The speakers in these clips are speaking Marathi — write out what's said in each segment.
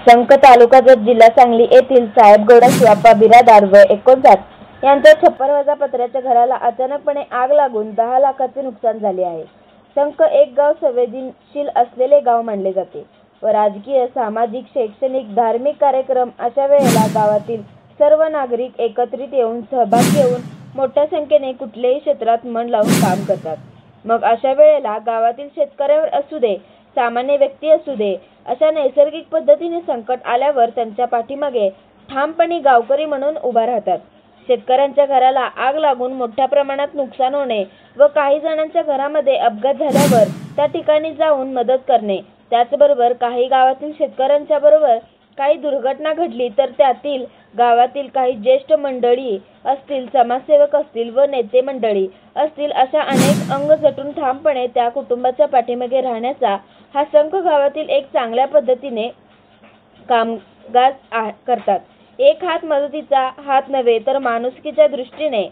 संक तालुका जत जिल्हा सांगली येथील साहेबगौडा शिवाप्पा बिरादार व 59 यांच्या छप्पर वजा पत्र्याच्या घराला अचानकपणे आग लागून 10 लाखाचे नुकसान झाले आहे। संक एक गाव संवेदनशील असलेले गाव मानले जाते व राजकीय, सामाजिक, शैक्षणिक, धार्मिक कार्यक्रम अशा वेळेला गावातील सर्व नागरिक एकत्रित येऊन सहभागी घेऊन मोठ्या संख्येने कुठल्याही क्षेत्रात मन लावून काम करतात। मग अशा वेळेला गावातील शेतकऱ्यावर असू दे, सामान्य व्यक्ती असू दे, अशा नैसर्गिक पद्धतीने संकट आल्यावर त्यांच्या पाठीमागे ठामपणे गावकरी म्हणून उभा राहतात। शेतकऱ्यांच्या घराला आग लागून मोठ्या प्रमाणात नुकसान होणे व काही जणांच्या घरामध्ये अपघात झाल्यावर त्या ठिकाणी जाऊन मदत करणे, त्याचबरोबर काही गावातील शेतकऱ्यांच्या बरोबर काही दुर्घटना घडली तर त्यातील गावातील काही ज्येष्ठ मंडळी असतील, समाजसेवक असतील व नेते मंडळी असतील, अशा अनेक अंग झटून ठामपणे त्या कुटुंबाच्या पाठीमागे राहण्याचा हा संघ गावातील एक चांगल्या पद्धतीने कामकाज करतात। एक हात मदतीचा हात नव्हे तर माणुसकीच्या दृष्टीने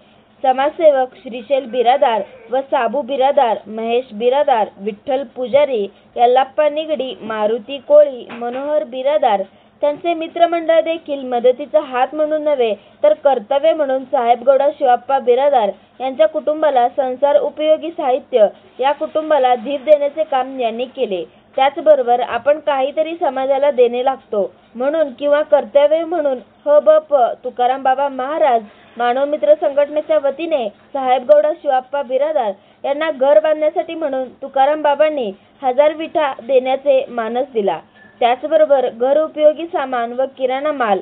समाजसेवक श्रीशैल बिरादार व साबू बिरादार, महेश बिरादार, विठ्ठल पुजारी, यल्लाप्पा निगडी, मारुती कोळी, मनोहर बिरादार त्यांचे मित्रमंडळ देखील मदतीचा हात म्हणून नव्हे तर कर्तव्य म्हणून साहेबगौडा शिवाप्पा बिरादार यांच्या कुटुंबाला संसार उपयोगी साहित्य, या कुटुंबाला धीर देण्याचे काम यांनी केले। त्याचबरोबर आपण काहीतरी समाजाला देणे लागतो म्हणून किंवा कर्तव्य म्हणून ह.ब.प. तुकाराम बाबा महाराज मानव मित्र संघटनेच्या वतीने साहेबगौडा शिवाप्पा बिरादार यांना घर बांधण्यासाठी म्हणून तुकाराम बाबांनी 1000 विटा देण्याचे मानस दिला। त्याचबरोबर घर उपयोगी सामान व किराणा माल,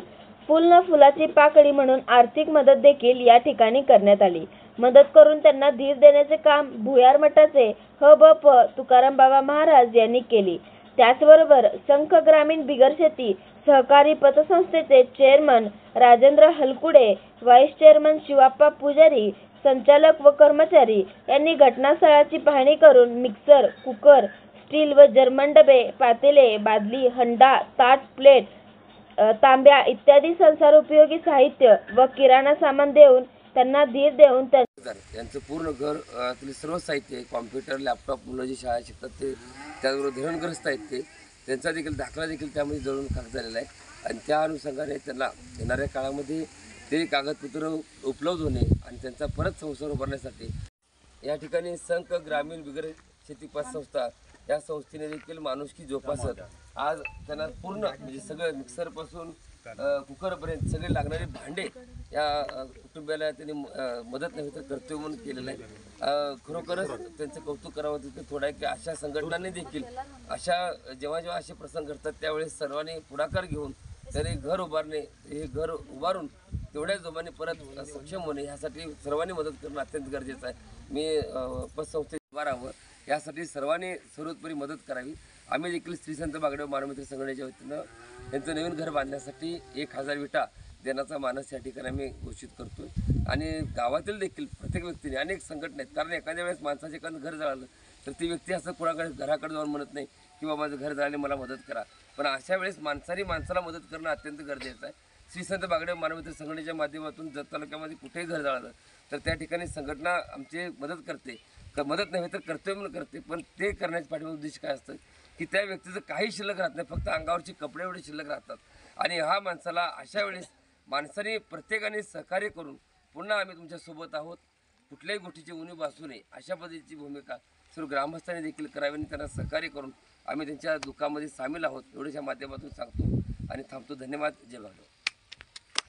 फुल न फुलाची पाकळी म्हणून आर्थिक मदत देखील या ठिकाणी करण्यात आली। मदत करून त्यांना धीर देण्याचे काम भुयार मठाचे ह.ब.प. तुकाराम बाबा महाराज यांनी केली। त्याचबरोबर संख ग्रामीण बिगर शेती सहकारी पतसंस्थेचे chairman Rajendra Halkude, vice chairman Shivappa Pujari, संचालक व कर्मचारी यांनी घटनास्थळाची पाहणी करून मिक्सर, कुकर, स्टील व जर्मन डबे, पातेले, बादली, हंडा, ताट, प्लेट, तांब्या इत्यादी संसार उपयोगी साहित्य व किराणा सामान देऊन त्यांना धीर देऊन यांचं पूर्ण घर सर्व साहित्य, कॉम्प्युटर, लॅपटॉप, मुलं जी शाळा शिकतात ते, त्याचबरोबर धरणग्रस्त आहेत ते, त्यांचा देखील दाखला देखील त्यामध्ये जळून खाक झालेला आहे आणि त्या अनुषंगाने त्यांना येणाऱ्या काळामध्ये ते कागदपत्र उपलब्ध होणे आणि त्यांचा परत संसार उभारण्यासाठी या ठिकाणी संख ग्रामीण बिगर शेती पतसंस्था या संस्थेने देखील माणुसकी जोपासत आज त्यांना पूर्ण म्हणजे सगळं मिक्सरपासून कुकरपर्यंत सगळे लागणारे भांडे या कुटुंबाला त्यांनी मदत नाही तर कर्तव्य म्हणून केलेलं आहे। खरोखरच त्यांचं कौतुक करावं तिथे थोडं आहे की अशा संघटनांनी देखील अशा जेव्हा असे प्रसंग घडतात त्यावेळेस सर्वांनी पुढाकार घेऊन तरी घर उभारणे, हे घर उभारून तेवढ्या जोमाने परत सक्षम होणे यासाठी सर्वांनी मदत करणं अत्यंत गरजेचं आहे। मी पतसंस्थेत उभा राहावं यासाठी सर्वांनी सर्वोपरी मदत करावी। आम्ही देखील श्री संत बागडेव मानव मित्र संघटनेच्या वतीनं त्यांचं नवीन घर बांधण्यासाठी 1000 विटा देण्याचा मानस या ठिकाणी आम्ही घोषित करतो आणि गावातील देखील प्रत्येक व्यक्तीने अनेक संघटना आहेत, कारण एखाद्या वेळेस माणसाचे एखादं घर जळालं तर ती व्यक्ती असं कोणाकडे घराकडे जाऊन म्हणत नाही की बाबा माझं घर जळाले मला मदत करा, पण अशा वेळेस माणसाने माणसाला मदत करणं अत्यंत गरजेचं आहे। श्री संत बागडेव मानव मित्र संघटनेच्या माध्यमातून जत तालुक्यामध्ये कुठेही घर जळालं तर त्या ठिकाणी संघटना आमची मदत करते, मदत नाही तर कर्तव्य म्हणून करते, पण ते करण्याच्या पाठीमागे उद्देश काय असतं की त्या व्यक्तीचं काही शिल्लक राहत नाही, फक्त अंगावरचे कपडे एवढे शिल्लक राहतात आणि ह्या माणसाला अशा वेळेस माणसाने प्रत्येकाने सहकार्य करून पुन्हा आम्ही तुमच्यासोबत आहोत, कुठल्याही गोष्टीची उणीव भासू नये अशा पद्धतीची भूमिका सर्व ग्रामस्थांनी देखील करावी आणि त्यांना सहकार्य करून आम्ही त्यांच्या दुःखामध्ये सामील आहोत एवढ्याच्या माध्यमातून सांगतो आणि थांबतो। धन्यवाद। जय बागडेव।